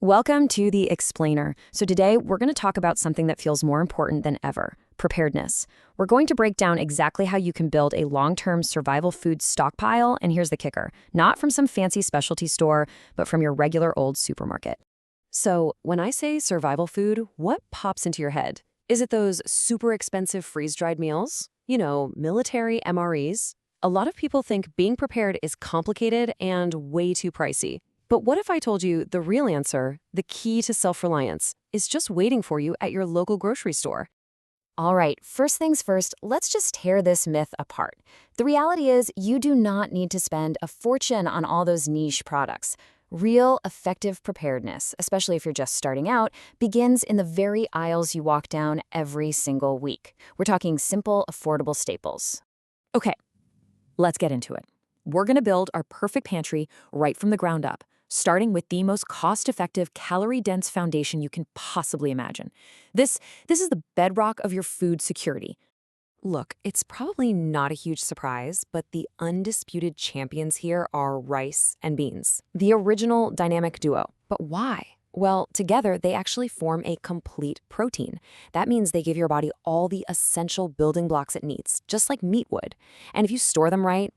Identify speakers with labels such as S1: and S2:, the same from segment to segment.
S1: Welcome to The Explainer. So today we're going to talk about something that feels more important than ever, preparedness. We're going to break down exactly how you can build a long-term survival food stockpile, and here's the kicker, not from some fancy specialty store, but from your regular old supermarket. So when I say survival food, what pops into your head? Is it those super expensive freeze-dried meals? You know, military MREs? A lot of people think being prepared is complicated and way too pricey. But what if I told you the real answer, the key to self-reliance, is just waiting for you at your local grocery store?
S2: All right, first things first, let's just tear this myth apart. The reality is you do not need to spend a fortune on all those niche products. Real, effective preparedness, especially if you're just starting out, begins in the very aisles you walk down every single week. We're talking simple, affordable staples.
S1: Okay, let's get into it. We're going to build our perfect pantry right from the ground up, starting with the most cost-effective, calorie-dense foundation you can possibly imagine. This is the bedrock of your food security. Look, it's probably not a huge surprise, but the undisputed champions here are rice and beans, the original dynamic duo. But why? Well, together, they actually form a complete protein. That means they give your body all the essential building blocks it needs, just like meat would. And if you store them right,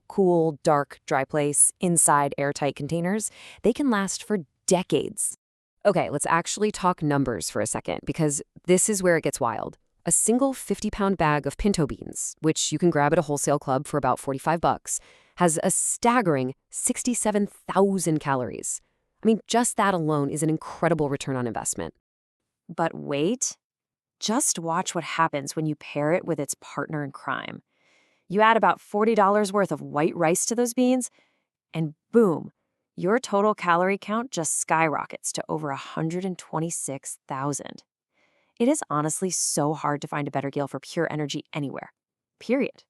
S1: cool, dark, dry place, inside airtight containers, they can last for decades. Okay, let's actually talk numbers for a second, because this is where it gets wild. A single 50-pound bag of pinto beans, which you can grab at a wholesale club for about $45, has a staggering 67,000 calories. I mean, just that alone is an incredible return on investment.
S3: But wait, just watch what happens when you pair it with its partner in crime. You add about $40 worth of white rice to those beans, and boom, your total calorie count just skyrockets to over 126,000. It is honestly so hard to find a better deal for pure energy anywhere. Period.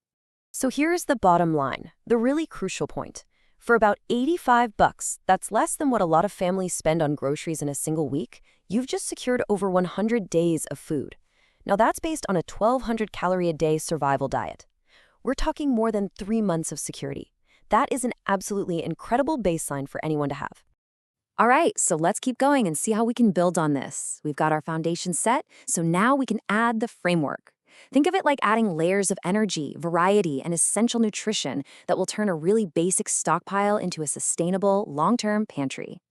S1: So here's the bottom line, the really crucial point. For about $85, that's less than what a lot of families spend on groceries in a single week, you've just secured over 100 days of food. Now that's based on a 1,200 calorie a day survival diet. We're talking more than 3 months of security. That is an absolutely incredible baseline for anyone to have. All right, so let's keep going and see how we can build on this. We've got our foundation set, so now we can add the framework. Think of it like adding layers of energy, variety, and essential nutrition that will turn a really basic stockpile into a sustainable, long-term pantry.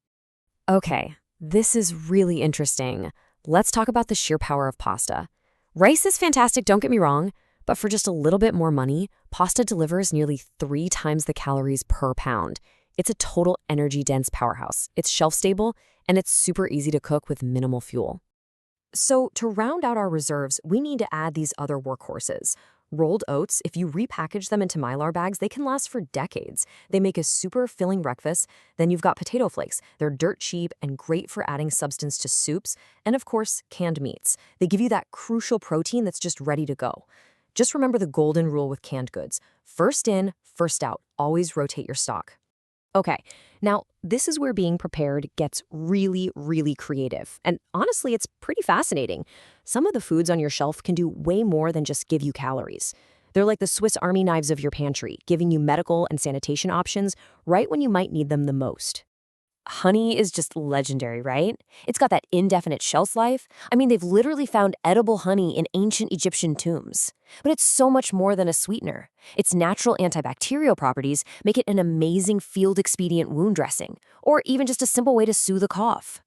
S1: Okay, this is really interesting. Let's talk about the sheer power of pasta. Rice is fantastic, don't get me wrong, but for just a little bit more money, pasta delivers nearly 3 times the calories per pound. It's a total energy-dense powerhouse. It's shelf-stable, and it's super easy to cook with minimal fuel. So to round out our reserves, we need to add these other workhorses. Rolled oats, if you repackage them into Mylar bags, they can last for decades. They make a super filling breakfast. Then you've got potato flakes. They're dirt cheap and great for adding substance to soups. And of course, canned meats. They give you that crucial protein that's just ready to go. Just remember the golden rule with canned goods. First in, first out. Always rotate your stock. Okay, now this is where being prepared gets really, really creative. And honestly, it's pretty fascinating. Some of the foods on your shelf can do way more than just give you calories. They're like the Swiss Army knives of your pantry, giving you medical and sanitation options right when you might need them the most. Honey is just legendary, right? It's got that indefinite shelf life. I mean, they've literally found edible honey in ancient Egyptian tombs. But it's so much more than a sweetener. Its natural antibacterial properties make it an amazing field-expedient wound dressing, or even just a simple way to soothe a cough.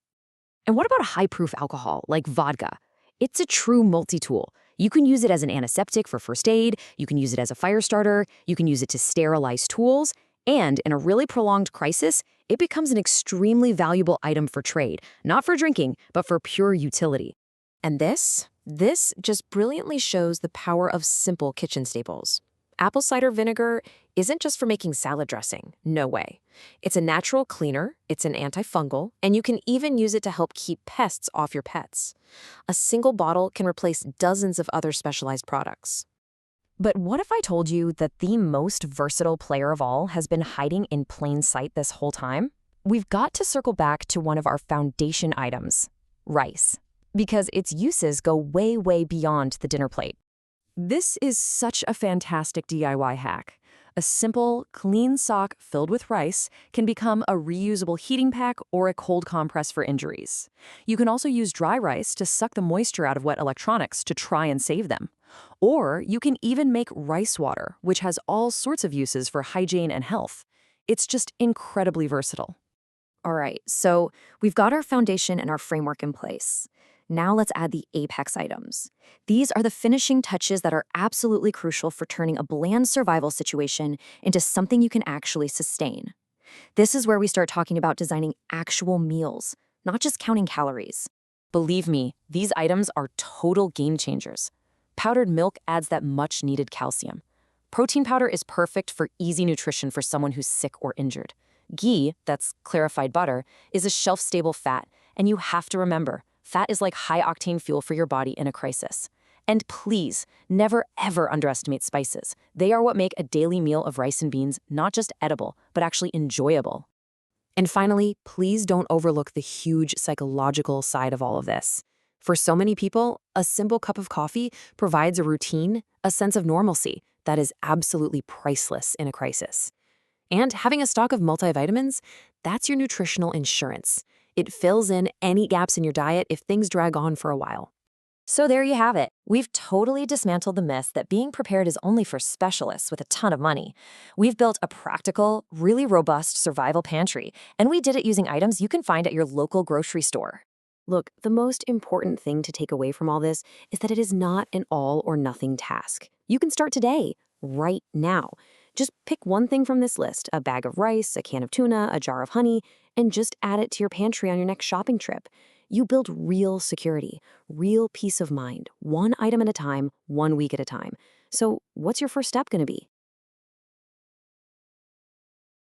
S1: And what about a high-proof alcohol, like vodka? It's a true multi-tool. You can use it as an antiseptic for first aid, you can use it as a fire starter, you can use it to sterilize tools, and in a really prolonged crisis, it becomes an extremely valuable item for trade, not for drinking, but for pure utility. And this just brilliantly shows the power of simple kitchen staples. Apple cider vinegar isn't just for making salad dressing, no way. It's a natural cleaner, it's an antifungal, and you can even use it to help keep pests off your pets. A single bottle can replace dozens of other specialized products. But what if I told you that the most versatile player of all has been hiding in plain sight this whole time? We've got to circle back to one of our foundation items, rice, because its uses go way, way beyond the dinner plate. This is such a fantastic DIY hack.
S3: A simple, clean sock filled with rice can become a reusable heating pack or a cold compress for injuries. You can also use dry rice to suck the moisture out of wet electronics to try and save them. Or you can even make rice water, which has all sorts of uses for hygiene and health. It's just incredibly versatile.
S2: All right, so we've got our foundation and our framework in place. Now let's add the apex items. These are the finishing touches that are absolutely crucial for turning a bland survival situation into something you can actually sustain. This is where we start talking about designing actual meals, not just counting calories.
S3: Believe me, these items are total game changers. Powdered milk adds that much-needed calcium. Protein powder is perfect for easy nutrition for someone who's sick or injured. Ghee, that's clarified butter, is a shelf-stable fat, and you have to remember, fat is like high-octane fuel for your body in a crisis. And please, never ever underestimate spices. They are what make a daily meal of rice and beans not just edible, but actually enjoyable. And finally, please don't overlook the huge psychological side of all of this. For so many people, a simple cup of coffee provides a routine, a sense of normalcy that is absolutely priceless in a crisis. And having a stock of multivitamins, that's your nutritional insurance. It fills in any gaps in your diet if things drag on for a while.
S2: So there you have it. We've totally dismantled the myth that being prepared is only for specialists with a ton of money. We've built a practical, really robust survival pantry, and we did it using items you can find at your local grocery store.
S1: Look, the most important thing to take away from all this is that it is not an all-or-nothing task. You can start today, right now. Just pick one thing from this list, a bag of rice, a can of tuna, a jar of honey, and just add it to your pantry on your next shopping trip. You build real security, real peace of mind, one item at a time, 1 week at a time. So what's your first step going to be?